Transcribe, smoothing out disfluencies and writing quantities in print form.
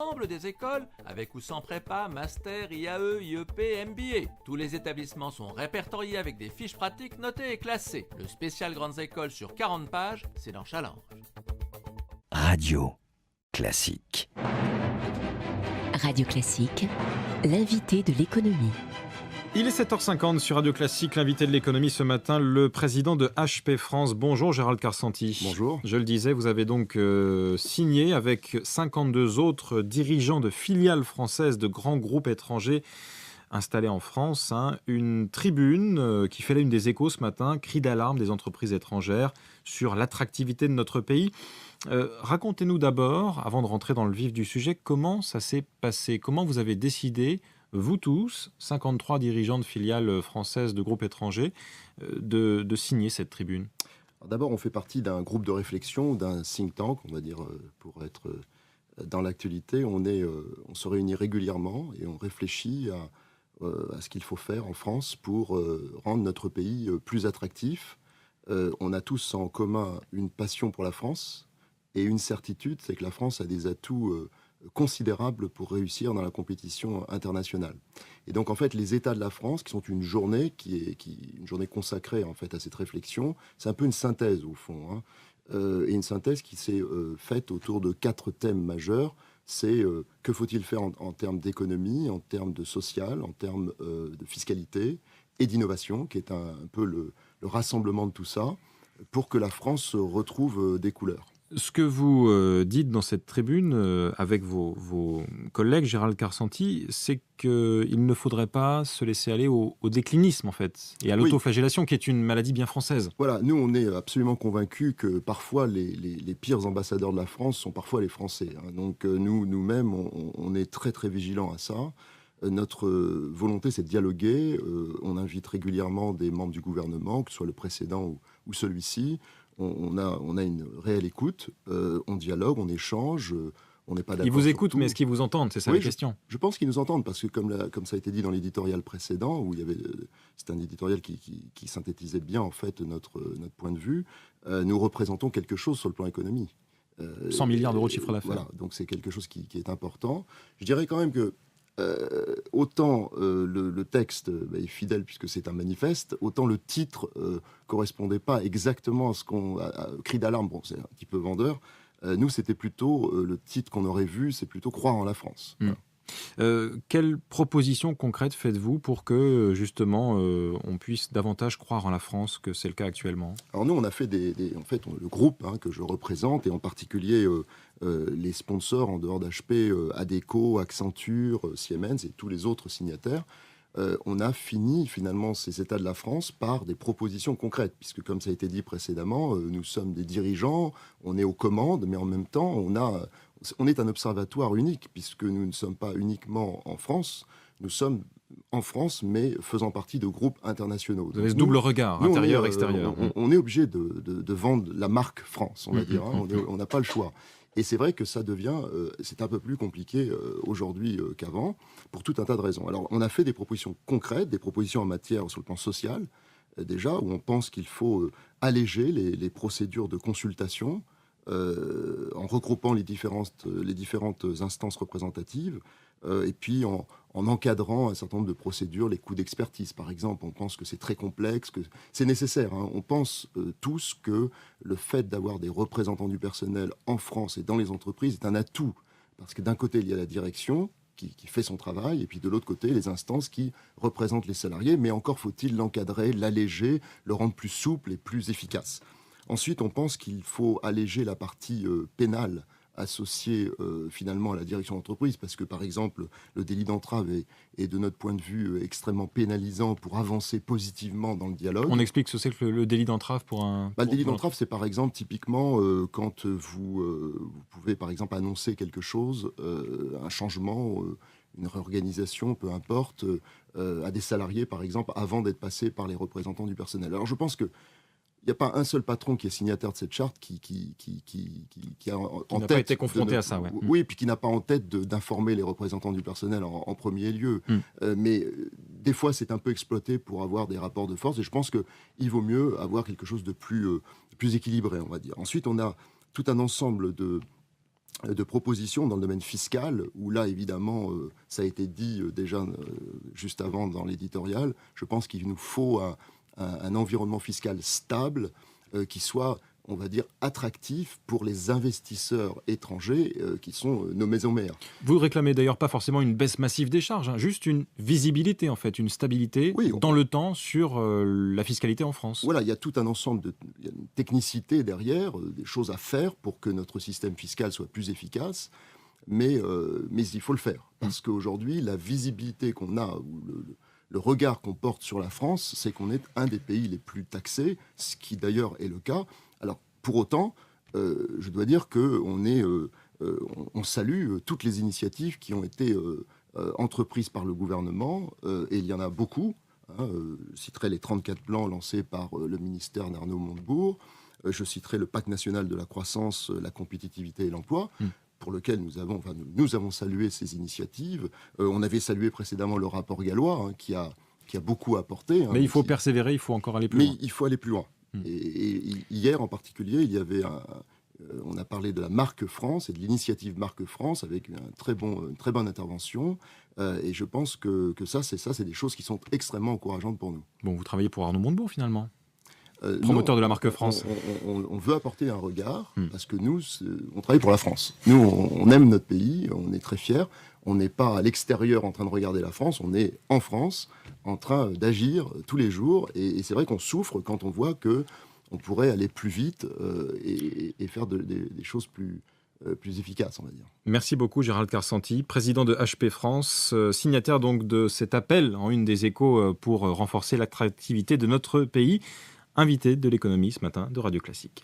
L'ensemble des écoles, avec ou sans prépa, master, IAE, IEP, MBA. Tous les établissements sont répertoriés avec des fiches pratiques notées et classées. Le spécial Grandes Écoles sur 40 pages, c'est dans Challenge. Radio Classique. Radio Classique, l'invité de l'économie. Il est 7h50 sur Radio Classique, l'invité de l'économie ce matin, le président de HP France. Bonjour Gérald Karsanti. Bonjour. Je le disais, vous avez donc signé avec 52 autres dirigeants de filiales françaises de grands groupes étrangers installés en France, une tribune qui fait la une des Échos ce matin, cri d'alarme des entreprises étrangères sur l'attractivité de notre pays. Racontez-nous d'abord, avant de rentrer dans le vif du sujet, comment ça s'est passé, comment vous avez décidé, vous tous, 53 dirigeants de filiales françaises de groupes étrangers, de signer cette tribune. Alors d'abord, on fait partie d'un groupe de réflexion, d'un think tank, on va dire, pour être dans l'actualité. On se réunit régulièrement et on réfléchit à ce qu'il faut faire en France pour rendre notre pays plus attractif. On a tous en commun une passion pour la France et une certitude, c'est que la France a des atouts considérable pour réussir dans la compétition internationale. Et donc en fait les États de la France, qui sont une journée une journée consacrée en fait à cette réflexion, c'est un peu une synthèse au fond, et une synthèse qui s'est faite autour de 4 thèmes majeurs. C'est que faut-il faire en termes d'économie, en termes de social, en termes de fiscalité et d'innovation, qui est un peu le rassemblement de tout ça, pour que la France retrouve des couleurs. Ce que vous dites dans cette tribune avec vos collègues, Gérald Karsanti, c'est qu'il ne faudrait pas se laisser aller au déclinisme, en fait, et à l'autoflagellation, qui est une maladie bien française. Voilà, nous, on est absolument convaincus que parfois, les pires ambassadeurs de la France sont parfois les Français. Donc, nous-mêmes, on est très, très vigilants à ça. Notre volonté, c'est de dialoguer. On invite régulièrement des membres du gouvernement, que ce soit le précédent ou celui-ci. On a une réelle écoute, on dialogue, on échange, on n'est pas d'accord. Ils vous écoutent, tout. mais est-ce qu'ils vous entendent? C'est ça la question. Je pense qu'ils nous entendent, parce que comme ça a été dit dans l'éditorial précédent, où c'est un éditorial qui synthétisait bien en fait notre point de vue, nous représentons quelque chose sur le plan économique. 100 milliards d'euros de chiffre d'affaires. Voilà, donc c'est quelque chose qui est important. Je dirais quand même que autant le texte est fidèle puisque c'est un manifeste, autant le titre correspondait pas exactement à ce qu'on cri d'alarme. Bon, c'est un petit peu vendeur. Nous, c'était plutôt le titre qu'on aurait vu, c'est plutôt croire en la France. Voilà. Quelles propositions concrètes faites-vous pour que justement on puisse davantage croire en la France que c'est le cas actuellement? Alors nous, on a fait le groupe que je représente, et en particulier les sponsors en dehors d'HP, Adecco, Accenture, Siemens et tous les autres signataires. On a fini finalement ces États de la France par des propositions concrètes, puisque comme ça a été dit précédemment, nous sommes des dirigeants, on est aux commandes, mais en même temps on est un observatoire unique, puisque nous ne sommes pas uniquement en France, nous sommes en France, mais faisant partie de groupes internationaux. Vous avez ce double regard, intérieur-extérieur. On est obligé de vendre la marque France, on va dire. On n'a pas le choix. Et c'est vrai que ça devient, c'est un peu plus compliqué aujourd'hui qu'avant, pour tout un tas de raisons. Alors, on a fait des propositions concrètes, des propositions en matière sur le plan social, déjà, où on pense qu'il faut alléger les procédures de consultation, en regroupant les différentes instances représentatives, et puis en encadrant un certain nombre de procédures, les coûts d'expertise, par exemple. On pense que c'est très complexe, que c'est nécessaire. On pense tous que le fait d'avoir des représentants du personnel en France et dans les entreprises est un atout. Parce que d'un côté, il y a la direction qui fait son travail, et puis de l'autre côté, les instances qui représentent les salariés. Mais encore faut-il l'encadrer, l'alléger, le rendre plus souple et plus efficace. Ensuite, on pense qu'il faut alléger la partie pénale associée finalement à la direction d'entreprise, parce que par exemple le délit d'entrave est de notre point de vue extrêmement pénalisant pour avancer positivement dans le dialogue. On explique ce que c'est que le délit d'entrave pour un... Le délit d'entrave, c'est par exemple typiquement quand vous pouvez par exemple annoncer quelque chose, un changement, une réorganisation, peu importe, à des salariés par exemple, avant d'être passé par les représentants du personnel. Alors je pense que il n'y a pas un seul patron qui est signataire de cette charte qui a en tête... n'a pas été confronté à ça, ouais. Oui, puis qui n'a pas en tête d'informer les représentants du personnel en premier lieu. Mais des fois, c'est un peu exploité pour avoir des rapports de force, et je pense qu'il vaut mieux avoir quelque chose de plus équilibré, on va dire. Ensuite, on a tout un ensemble de propositions dans le domaine fiscal, où là, évidemment, ça a été dit déjà juste avant dans l'éditorial, je pense qu'il nous faut un environnement fiscal stable qui soit, on va dire, attractif pour les investisseurs étrangers qui sont nos maisons mères. Vous réclamez d'ailleurs pas forcément une baisse massive des charges, juste une visibilité en fait, une stabilité dans le temps sur la fiscalité en France. Voilà, il y a tout un ensemble il y a une technicité derrière, des choses à faire pour que notre système fiscal soit plus efficace, mais il faut le faire. Parce qu'aujourd'hui, la visibilité qu'on a, ou le regard qu'on porte sur la France, c'est qu'on est un des pays les plus taxés, ce qui d'ailleurs est le cas. Alors, pour autant, je dois dire qu'on on salue toutes les initiatives qui ont été entreprises par le gouvernement, et il y en a beaucoup. Je citerai les 34 plans lancés par le ministère d'Arnaud Montebourg. Je citerai le Pacte national de la croissance, la compétitivité et l'emploi, pour lequel nous avons salué ces initiatives. On avait salué précédemment le rapport Gallois, qui a beaucoup apporté. Mais il faut persévérer, il faut encore aller plus loin. Mais il faut aller plus loin. Et hier en particulier, il y avait on a parlé de la marque France et de l'initiative Marque France avec une très bonne intervention. Et je pense que ça, c'est des choses qui sont extrêmement encourageantes pour nous. Bon, vous travaillez pour Arnaud Montebourg finalement, promoteur de la marque France. On veut apporter un regard parce que nous, on travaille pour la France. Nous, on aime notre pays, on est très fiers. On n'est pas à l'extérieur en train de regarder la France, on est en France en train d'agir tous les jours. Et c'est vrai qu'on souffre quand on voit qu'on pourrait aller plus vite et faire des choses plus efficaces, on va dire. Merci beaucoup Gérald Karsanti, président de HP France, signataire donc de cet appel en une des Échos pour renforcer l'attractivité de notre pays, invité de l'économie ce matin de Radio Classique.